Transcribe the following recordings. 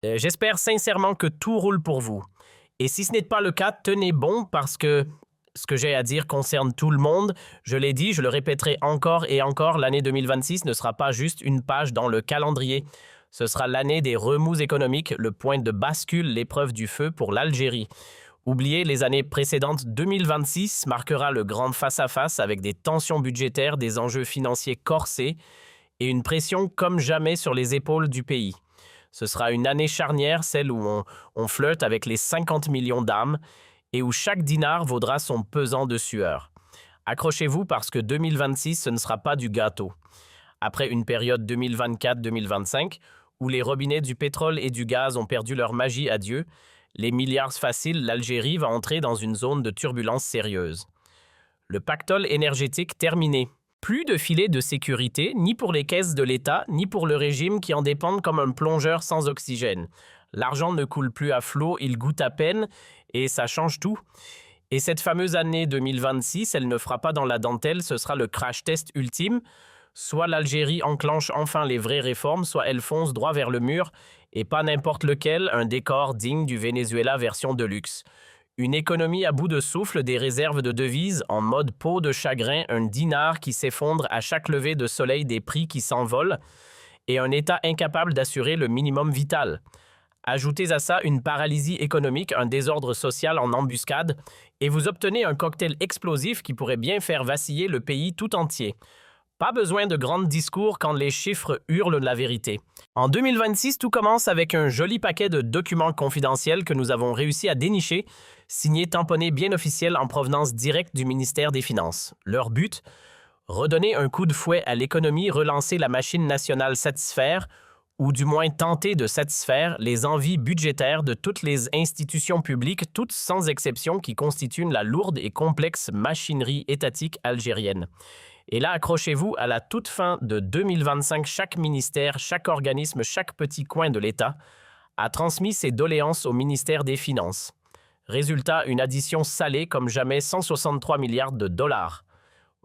J'espère sincèrement que tout roule pour vous. Et si ce n'est pas le cas, tenez bon parce que ce que j'ai à dire concerne tout le monde. Je l'ai dit, je le répéterai encore et encore, l'année 2026 ne sera pas juste une page dans le calendrier. Ce sera l'année des remous économiques, le point de bascule, l'épreuve du feu pour l'Algérie. Oubliez les années précédentes, 2026 marquera le grand face-à-face avec des tensions budgétaires, des enjeux financiers corsés et une pression comme jamais sur les épaules du pays. Ce sera une année charnière, celle où on flirte avec les 50 millions d'âmes et où chaque dinar vaudra son pesant de sueur. Accrochez-vous parce que 2026, ce ne sera pas du gâteau. Après une période 2024-2025, où les robinets du pétrole et du gaz ont perdu leur magie à Dieu, les milliards faciles, l'Algérie va entrer dans une zone de turbulence sérieuse. Le pactole énergétique terminé. Plus de filet de sécurité, ni pour les caisses de l'État, ni pour le régime qui en dépendent comme un plongeur sans oxygène. L'argent ne coule plus à flot, il goûte à peine, et ça change tout. Et cette fameuse année 2026, elle ne fera pas dans la dentelle, ce sera le crash test ultime. Soit l'Algérie enclenche enfin les vraies réformes, soit elle fonce droit vers le mur, et pas n'importe lequel, un décor digne du Venezuela version de luxe. Une économie à bout de souffle, des réserves de devises en mode peau de chagrin, un dinar qui s'effondre à chaque lever de soleil, des prix qui s'envolent, et un État incapable d'assurer le minimum vital. Ajoutez à ça une paralysie économique, un désordre social en embuscade, et vous obtenez un cocktail explosif qui pourrait bien faire vaciller le pays tout entier. Pas besoin de grands discours quand les chiffres hurlent la vérité. En 2026, tout commence avec un joli paquet de documents confidentiels que nous avons réussi à dénicher, signés tamponnés bien officiels en provenance directe du ministère des Finances. Leur but? Redonner un coup de fouet à l'économie, relancer la machine nationale, satisfaire, ou du moins tenter de satisfaire les envies budgétaires de toutes les institutions publiques, toutes sans exception, qui constituent la lourde et complexe machinerie étatique algérienne. Et là, accrochez-vous, à la toute fin de 2025, chaque ministère, chaque organisme, chaque petit coin de l'État a transmis ses doléances au ministère des Finances. Résultat, une addition salée comme jamais, 163 milliards de dollars.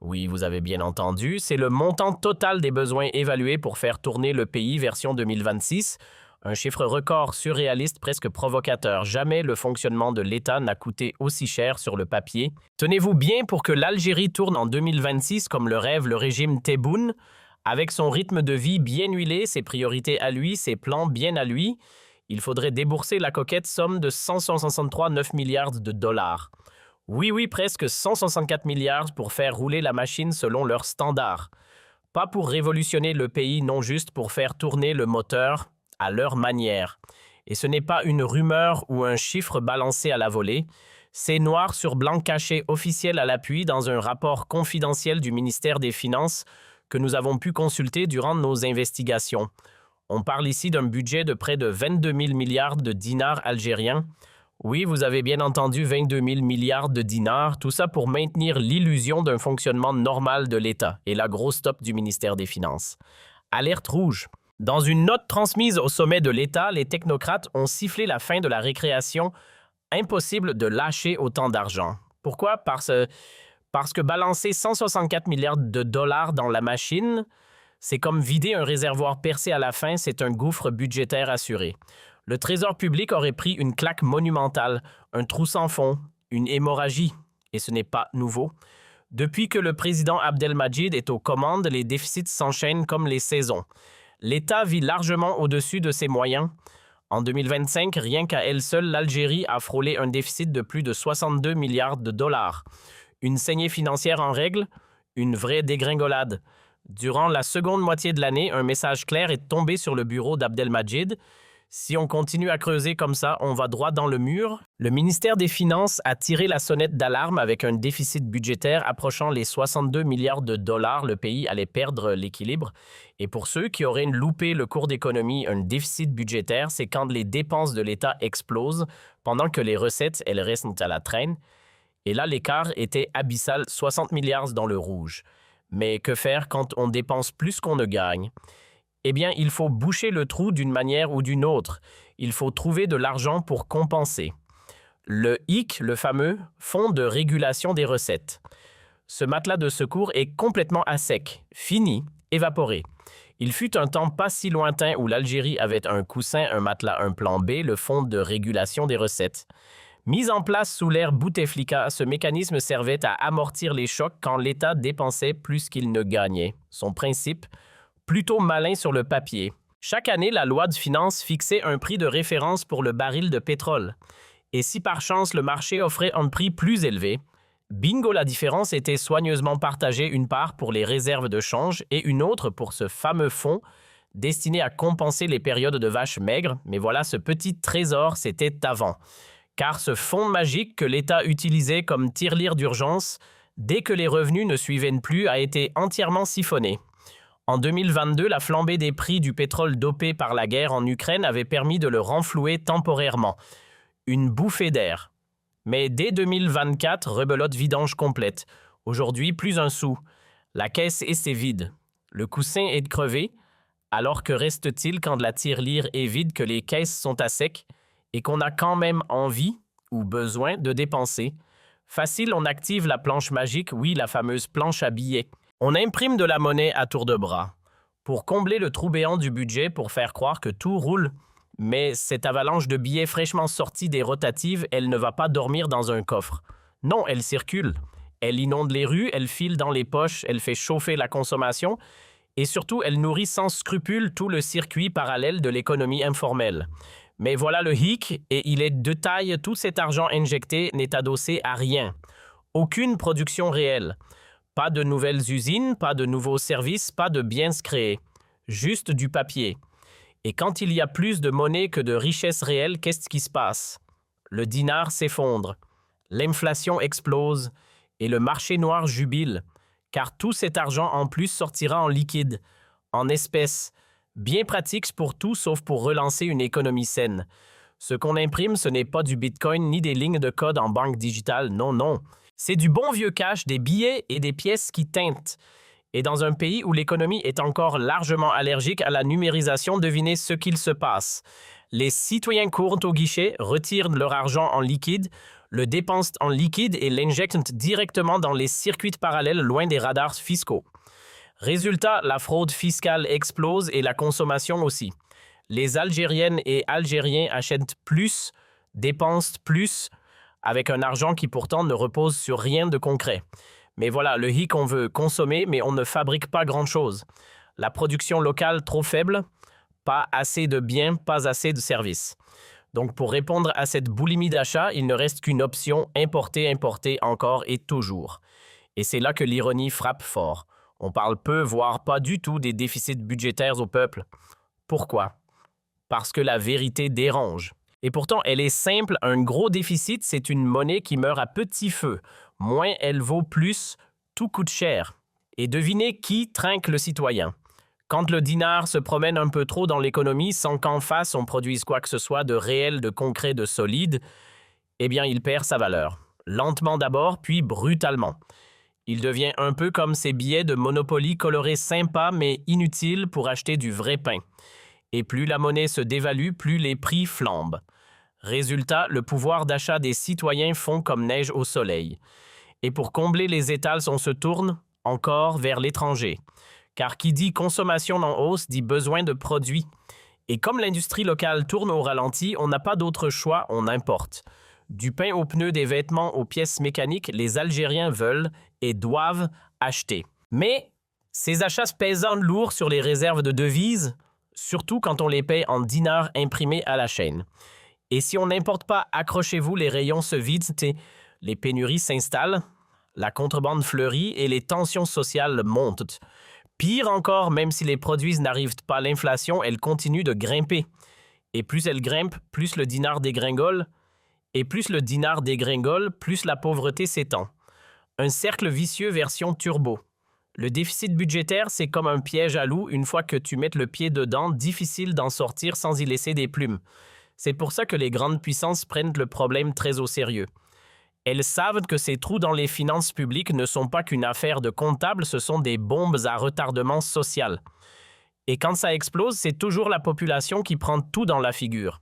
Oui, vous avez bien entendu, c'est le montant total des besoins évalués pour faire tourner le pays version 2026, un chiffre record surréaliste presque provocateur. Jamais le fonctionnement de l'État n'a coûté aussi cher sur le papier. Tenez-vous bien pour que l'Algérie tourne en 2026 comme le rêve le régime Tebboune, avec son rythme de vie bien huilé, ses priorités à lui, ses plans bien à lui. Il faudrait débourser la coquette somme de 163,9 milliards de dollars. Oui, presque 164 milliards pour faire rouler la machine selon leurs standards. Pas pour révolutionner le pays, non juste pour faire tourner le moteur à leur manière. Et ce n'est pas une rumeur ou un chiffre balancé à la volée, c'est noir sur blanc caché officiel à l'appui dans un rapport confidentiel du ministère des Finances que nous avons pu consulter durant nos investigations. On parle ici d'un budget de près de 22 000 milliards de dinars algériens. Oui, vous avez bien entendu 22 000 milliards de dinars, tout ça pour maintenir l'illusion d'un fonctionnement normal de l'État et la grosse top du ministère des Finances. Alerte rouge. Dans une note transmise au sommet de l'État, les technocrates ont sifflé la fin de la récréation. Impossible de lâcher autant d'argent. Pourquoi? Parce que balancer 164 milliards de dollars dans la machine, c'est comme vider un réservoir percé à la fin, c'est un gouffre budgétaire assuré. Le Trésor public aurait pris une claque monumentale, un trou sans fond, une hémorragie, et ce n'est pas nouveau. Depuis que le président Abdelmadjid est aux commandes, les déficits s'enchaînent comme les saisons. L'État vit largement au-dessus de ses moyens. En 2025, rien qu'à elle seule, l'Algérie a frôlé un déficit de plus de 62 milliards de dollars. Une saignée financière en règle, une vraie dégringolade. Durant la seconde moitié de l'année, un message clair est tombé sur le bureau d'Abdelmadjid. Si on continue à creuser comme ça, on va droit dans le mur. Le ministère des Finances a tiré la sonnette d'alarme avec un déficit budgétaire approchant les 62 milliards de dollars. Le pays allait perdre l'équilibre. Et pour ceux qui auraient loupé le cours d'économie, un déficit budgétaire, c'est quand les dépenses de l'État explosent pendant que les recettes, elles restent à la traîne. Et là, l'écart était abyssal, 60 milliards dans le rouge. Mais que faire quand on dépense plus qu'on ne gagne? Eh bien, il faut boucher le trou d'une manière ou d'une autre. Il faut trouver de l'argent pour compenser. Le HIC, le fameux Fonds de régulation des recettes. Ce matelas de secours est complètement à sec, fini, évaporé. Il fut un temps pas si lointain où l'Algérie avait un coussin, un matelas, un plan B, le fonds de régulation des recettes. Mis en place sous l'ère Bouteflika, ce mécanisme servait à amortir les chocs quand l'État dépensait plus qu'il ne gagnait. Son principe, plutôt malin sur le papier. Chaque année, la loi de finances fixait un prix de référence pour le baril de pétrole. Et si par chance le marché offrait un prix plus élevé, bingo, la différence était soigneusement partagée, une part pour les réserves de change et une autre pour ce fameux fonds destiné à compenser les périodes de vaches maigres. Mais voilà, ce petit trésor, c'était avant. Car ce fonds magique que l'État utilisait comme tirelire d'urgence, dès que les revenus ne suivaient plus, a été entièrement siphonné. En 2022, la flambée des prix du pétrole dopé par la guerre en Ukraine avait permis de le renflouer temporairement. Une bouffée d'air. Mais dès 2024, rebelote vidange complète. Aujourd'hui, plus un sou. La caisse est vide. Le coussin est crevé. Alors que reste-t-il quand la tirelire est vide, que les caisses sont à sec et qu'on a quand même envie ou besoin de dépenser? Facile, on active la planche magique, oui, la fameuse planche à billets. On imprime de la monnaie à tour de bras pour combler le trou béant du budget, pour faire croire que tout roule. Mais cette avalanche de billets fraîchement sortis des rotatives, elle ne va pas dormir dans un coffre. Non, elle circule. Elle inonde les rues, elle file dans les poches, elle fait chauffer la consommation et surtout, elle nourrit sans scrupule tout le circuit parallèle de l'économie informelle. Mais voilà le hic, et il est de taille, tout cet argent injecté n'est adossé à rien. Aucune production réelle. Pas de nouvelles usines, pas de nouveaux services, pas de biens créés. Juste du papier. Et quand il y a plus de monnaie que de richesse réelle, qu'est-ce qui se passe? Le dinar s'effondre, l'inflation explose et le marché noir jubile, car tout cet argent en plus sortira en liquide, en espèces, bien pratique pour tout sauf pour relancer une économie saine. Ce qu'on imprime, ce n'est pas du bitcoin ni des lignes de code en banque digitale, non, non. C'est du bon vieux cash, des billets et des pièces qui teintent. Et dans un pays où l'économie est encore largement allergique à la numérisation, devinez ce qu'il se passe. Les citoyens courent au guichet, retirent leur argent en liquide, le dépensent en liquide et l'injectent directement dans les circuits parallèles loin des radars fiscaux. Résultat, la fraude fiscale explose et la consommation aussi. Les Algériennes et Algériens achètent plus, dépensent plus, avec un argent qui pourtant ne repose sur rien de concret. Mais voilà, le hic, on veut consommer, mais on ne fabrique pas grand-chose. La production locale trop faible, pas assez de biens, pas assez de services. Donc pour répondre à cette boulimie d'achat, il ne reste qu'une option, importer, importer encore et toujours. Et c'est là que l'ironie frappe fort. On parle peu, voire pas du tout des déficits budgétaires au peuple. Pourquoi? Parce que la vérité dérange. Et pourtant, elle est simple, un gros déficit, c'est une monnaie qui meurt à petit feu. Moins elle vaut plus, tout coûte cher. Et devinez qui trinque le citoyen. Quand le dinar se promène un peu trop dans l'économie sans qu'en face on produise quoi que ce soit de réel, de concret, de solide, eh bien il perd sa valeur. Lentement d'abord, puis brutalement. Il devient un peu comme ces billets de Monopoly colorés sympas mais inutiles pour acheter du vrai pain. Et plus la monnaie se dévalue, plus les prix flambent. Résultat, le pouvoir d'achat des citoyens fond comme neige au soleil. Et pour combler les étals, on se tourne encore vers l'étranger. Car qui dit consommation en hausse dit besoin de produits. Et comme l'industrie locale tourne au ralenti, on n'a pas d'autre choix, on importe. Du pain aux pneus, des vêtements aux pièces mécaniques, les Algériens veulent et doivent acheter. Mais ces achats pèsent lourd sur les réserves de devises, surtout quand on les paye en dinars imprimés à la chaîne. Et si on n'importe pas, accrochez-vous, les rayons se vident, les pénuries s'installent, la contrebande fleurit et les tensions sociales montent. Pire encore, même si les produits n'arrivent pas à l'inflation, elles continuent de grimper. Et plus elles grimpent, plus le dinar dégringole. Et plus le dinar dégringole, plus la pauvreté s'étend. Un cercle vicieux version turbo. Le déficit budgétaire, c'est comme un piège à loup. Une fois que tu mets le pied dedans, difficile d'en sortir sans y laisser des plumes. C'est pour ça que les grandes puissances prennent le problème très au sérieux. Elles savent que ces trous dans les finances publiques ne sont pas qu'une affaire de comptables, ce sont des bombes à retardement social. Et quand ça explose, c'est toujours la population qui prend tout dans la figure.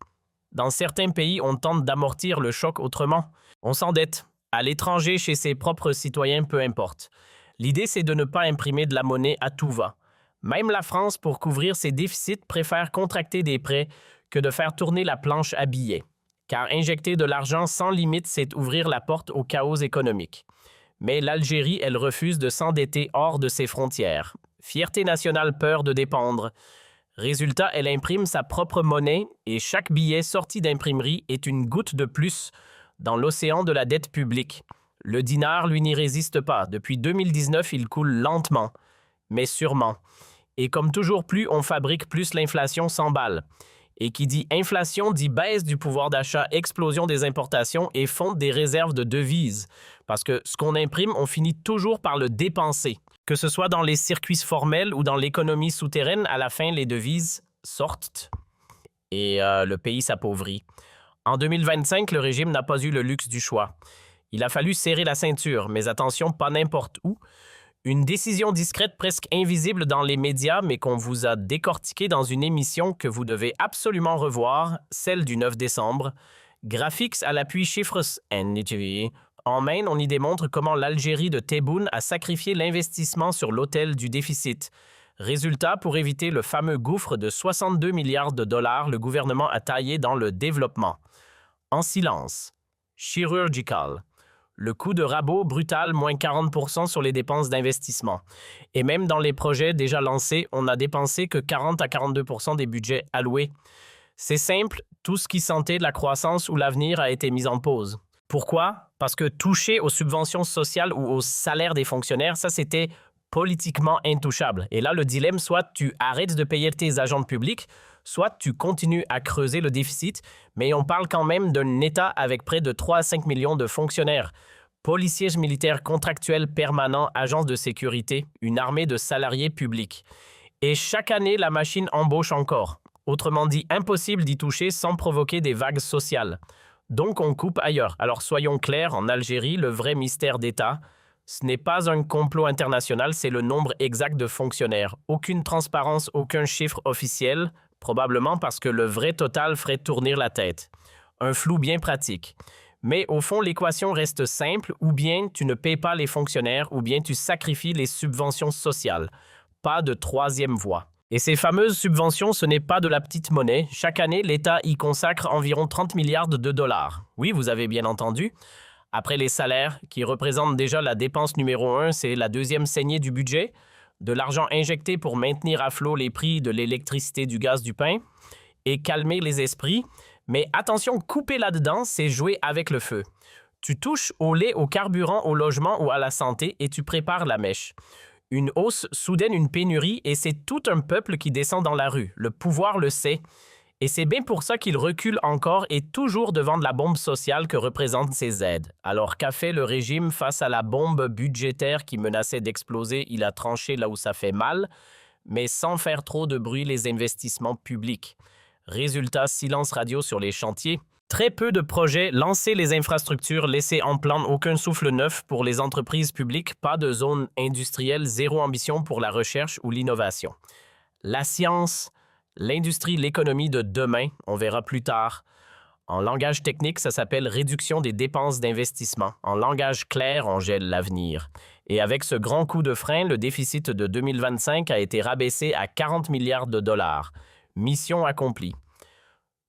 Dans certains pays, on tente d'amortir le choc autrement. On s'endette. À l'étranger, chez ses propres citoyens, peu importe. L'idée, c'est de ne pas imprimer de la monnaie à tout va. Même la France, pour couvrir ses déficits, préfère contracter des prêts que de faire tourner la planche à billets. Car injecter de l'argent sans limite, c'est ouvrir la porte au chaos économique. Mais l'Algérie, elle refuse de s'endetter hors de ses frontières. Fierté nationale, peur de dépendre. Résultat, elle imprime sa propre monnaie et chaque billet sorti d'imprimerie est une goutte de plus dans l'océan de la dette publique. Le dinar, lui, n'y résiste pas. Depuis 2019, il coule lentement, mais sûrement. Et comme toujours, plus on fabrique, plus l'inflation s'emballe. Et qui dit inflation dit baisse du pouvoir d'achat, explosion des importations et fonte des réserves de devises. Parce que ce qu'on imprime, on finit toujours par le dépenser. Que ce soit dans les circuits formels ou dans l'économie souterraine, à la fin, les devises sortent et le pays s'appauvrit. En 2025, le régime n'a pas eu le luxe du choix. Il a fallu serrer la ceinture, mais attention, pas n'importe où. Une décision discrète presque invisible dans les médias, mais qu'on vous a décortiquée dans une émission que vous devez absolument revoir, celle du 9 décembre. Graphics à l'appui chiffres NTV. En Maine, on y démontre comment l'Algérie de Tebboune a sacrifié l'investissement sur l'autel du déficit. Résultat, pour éviter le fameux gouffre de 62 milliards de dollars, le gouvernement a taillé dans le développement. En silence. Chirurgical. Le coup de rabot brutal, moins 40% sur les dépenses d'investissement. Et même dans les projets déjà lancés, on n'a dépensé que 40 à 42% des budgets alloués. C'est simple, tout ce qui sentait de la croissance ou l'avenir a été mis en pause. Pourquoi? Parce que toucher aux subventions sociales ou aux salaires des fonctionnaires, ça c'était politiquement intouchable. Et là, le dilemme, soit tu arrêtes de payer tes agents publics, soit tu continues à creuser le déficit, mais on parle quand même d'un État avec près de 3 à 5 millions de fonctionnaires. Policiers militaires contractuels permanents, agences de sécurité, une armée de salariés publics. Et chaque année, la machine embauche encore. Autrement dit, impossible d'y toucher sans provoquer des vagues sociales. Donc on coupe ailleurs. Alors soyons clairs, en Algérie, le vrai mystère d'État, ce n'est pas un complot international, c'est le nombre exact de fonctionnaires. Aucune transparence, aucun chiffre officiel, probablement parce que le vrai total ferait tourner la tête. Un flou bien pratique. Mais au fond, l'équation reste simple, ou bien tu ne payes pas les fonctionnaires, ou bien tu sacrifies les subventions sociales. Pas de troisième voie. Et ces fameuses subventions, ce n'est pas de la petite monnaie. Chaque année, l'État y consacre environ 30 milliards de dollars. Oui, vous avez bien entendu. Après les salaires, qui représentent déjà la dépense numéro 1, c'est la deuxième saignée du budget, de l'argent injecté pour maintenir à flot les prix de l'électricité, du gaz, du pain, et calmer les esprits. Mais attention, couper là-dedans, c'est jouer avec le feu. Tu touches au lait, au carburant, au logement ou à la santé et tu prépares la mèche. Une hausse soudaine, une pénurie, et c'est tout un peuple qui descend dans la rue. Le pouvoir le sait. Et c'est bien pour ça qu'il recule encore et toujours devant de la bombe sociale que représentent ces aides. Alors qu'a fait le régime face à la bombe budgétaire qui menaçait d'exploser? Il a tranché là où ça fait mal, mais sans faire trop de bruit les investissements publics. Résultat, silence radio sur les chantiers. Très peu de projets, lancer les infrastructures, laisser en plan aucun souffle neuf pour les entreprises publiques, pas de zone industrielle, zéro ambition pour la recherche ou l'innovation. La science, l'industrie, l'économie de demain, on verra plus tard. En langage technique, ça s'appelle réduction des dépenses d'investissement. En langage clair, on gèle l'avenir. Et avec ce grand coup de frein, le déficit de 2025 a été rabaissé à 40 milliards de dollars. Mission accomplie.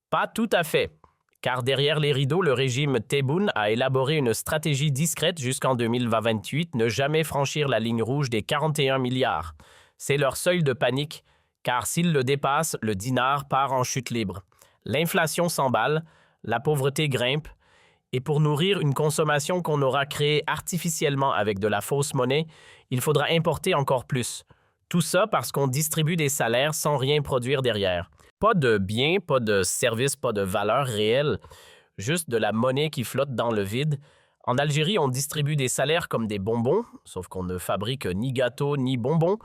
Pas tout à fait. Car derrière les rideaux, le régime Tebboune a élaboré une stratégie discrète jusqu'en 2028, ne jamais franchir la ligne rouge des 41 milliards. C'est leur seuil de panique, car s'ils le dépassent, le dinar part en chute libre. L'inflation s'emballe, la pauvreté grimpe, et pour nourrir une consommation qu'on aura créée artificiellement avec de la fausse monnaie, il faudra importer encore plus. Tout ça parce qu'on distribue des salaires sans rien produire derrière. Pas de biens, pas de services, pas de valeur réelle, juste de la monnaie qui flotte dans le vide. En Algérie, on distribue des salaires comme des bonbons, sauf qu'on ne fabrique ni gâteaux ni bonbons.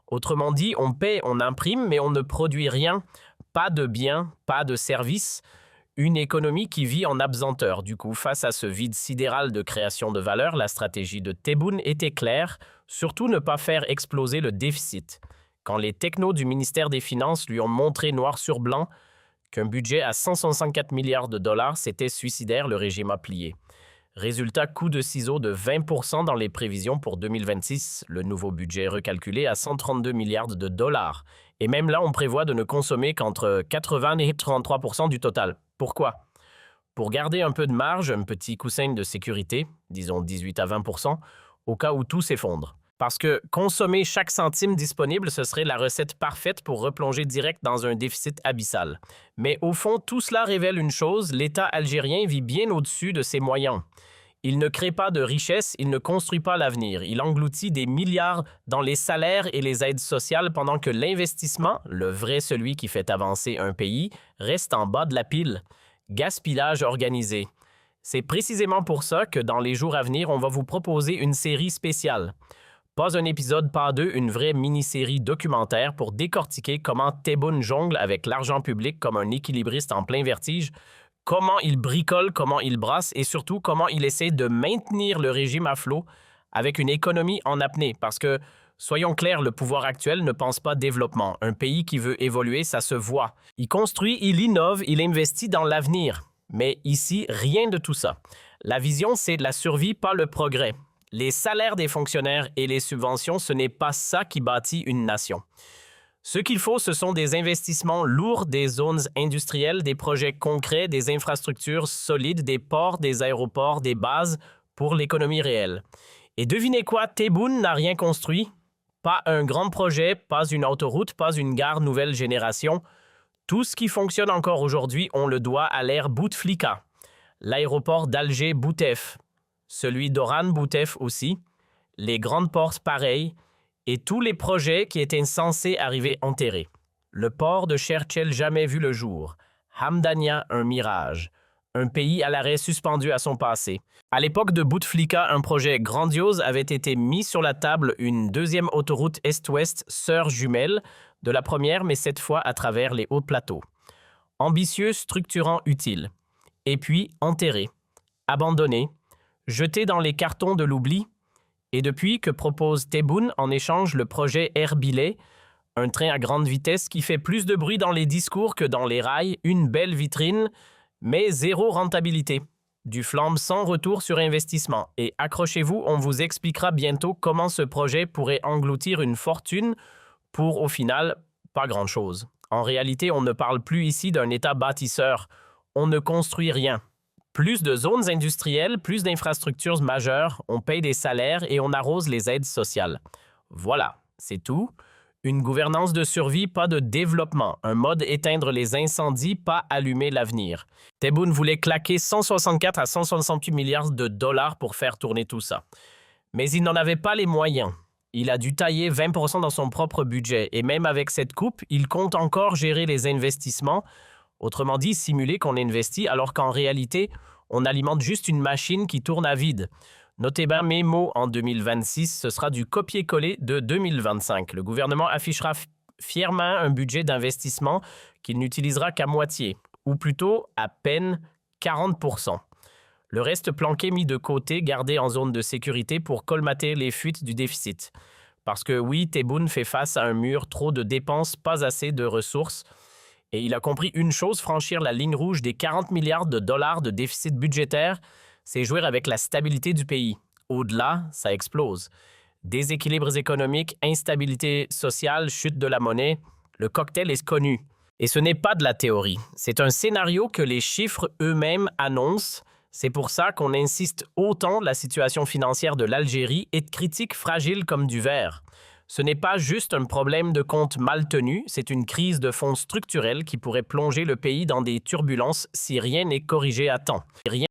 Autrement dit, on paie, on imprime, mais on ne produit rien. Pas de biens, pas de services. Une économie qui vit en absenteur. Du coup, face à ce vide sidéral de création de valeur, la stratégie de Tebboune était claire, surtout ne pas faire exploser le déficit. Quand les technos du ministère des Finances lui ont montré noir sur blanc qu'un budget à 164 milliards de dollars, c'était suicidaire, le régime a plié. Résultat, coup de ciseau de 20% dans les prévisions pour 2026, le nouveau budget est recalculé à 132 milliards de dollars. Et même là, on prévoit de ne consommer qu'entre 80 et 33% du total. Pourquoi? Pour garder un peu de marge, un petit coussin de sécurité, disons 18 à 20%, au cas où tout s'effondre. Parce que consommer chaque centime disponible, ce serait la recette parfaite pour replonger direct dans un déficit abyssal. Mais au fond, tout cela révèle une chose, l'État algérien vit bien au-dessus de ses moyens. Il ne crée pas de richesse, il ne construit pas l'avenir. Il engloutit des milliards dans les salaires et les aides sociales pendant que l'investissement, le vrai celui qui fait avancer un pays, reste en bas de la pile. Gaspillage organisé. C'est précisément pour ça que dans les jours à venir, on va vous proposer une série spéciale. Pas un épisode, pas deux, une vraie mini-série documentaire pour décortiquer comment Tebboune jongle avec l'argent public comme un équilibriste en plein vertige, comment il bricole, comment il brasse et surtout comment il essaie de maintenir le régime à flot avec une économie en apnée. Parce que, soyons clairs, le pouvoir actuel ne pense pas développement. Un pays qui veut évoluer, ça se voit. Il construit, il innove, il investit dans l'avenir. Mais ici, rien de tout ça. La vision, c'est de la survie, pas le progrès. Les salaires des fonctionnaires et les subventions, ce n'est pas ça qui bâtit une nation. Ce qu'il faut, ce sont des investissements lourds, des zones industrielles, des projets concrets, des infrastructures solides, des ports, des aéroports, des bases pour l'économie réelle. Et devinez quoi, Tebboune n'a rien construit. Pas un grand projet, pas une autoroute, pas une gare nouvelle génération. Tout ce qui fonctionne encore aujourd'hui, on le doit à l'ère Bouteflika. L'aéroport d'Alger-Boutef, celui d'Oran-Boutef aussi, les grandes ports pareilles, et tous les projets qui étaient censés arriver enterrés. Le port de Cherchel jamais vu le jour. Hamdania, un mirage. Un pays à l'arrêt suspendu à son passé. À l'époque de Bouteflika, un projet grandiose avait été mis sur la table, une deuxième autoroute Est-Ouest, sœur jumelle de la première, mais cette fois à travers les hauts plateaux. Ambitieux, structurant, utile. Et puis enterré, abandonné, jeté dans les cartons de l'oubli. Et depuis, que propose Tebboune en échange le projet Erbilay, un train à grande vitesse qui fait plus de bruit dans les discours que dans les rails, une belle vitrine, mais zéro rentabilité. Du flambe sans retour sur investissement. Et accrochez-vous, on vous expliquera bientôt comment ce projet pourrait engloutir une fortune pour, au final, pas grand-chose. En réalité, on ne parle plus ici d'un État bâtisseur. On ne construit rien. Plus de zones industrielles, plus d'infrastructures majeures, on paye des salaires et on arrose les aides sociales. Voilà, c'est tout. Une gouvernance de survie, pas de développement. Un mode éteindre les incendies, pas allumer l'avenir. Tebboune voulait claquer 164 à 168 milliards de dollars pour faire tourner tout ça. Mais il n'en avait pas les moyens. Il a dû tailler 20% dans son propre budget. Et même avec cette coupe, il compte encore gérer les investissements. Autrement dit, simuler qu'on investit alors qu'en réalité, on alimente juste une machine qui tourne à vide. Notez bien mes mots, en 2026, ce sera du copier-coller de 2025. Le gouvernement affichera fièrement un budget d'investissement qu'il n'utilisera qu'à moitié, ou plutôt à peine 40%. Le reste planqué mis de côté, gardé en zone de sécurité pour colmater les fuites du déficit. Parce que oui, Tebboune fait face à un mur, trop de dépenses, pas assez de ressources. Et il a compris une chose, franchir la ligne rouge des 40 milliards de dollars de déficit budgétaire, c'est jouer avec la stabilité du pays. Au-delà, ça explose. Déséquilibres économiques, instabilité sociale, chute de la monnaie, le cocktail est connu. Et ce n'est pas de la théorie, c'est un scénario que les chiffres eux-mêmes annoncent. C'est pour ça qu'on insiste autant la situation financière de l'Algérie est critique fragile comme du verre. Ce n'est pas juste un problème de compte mal tenu, c'est une crise de fonds structurelle qui pourrait plonger le pays dans des turbulences si rien n'est corrigé à temps. Rien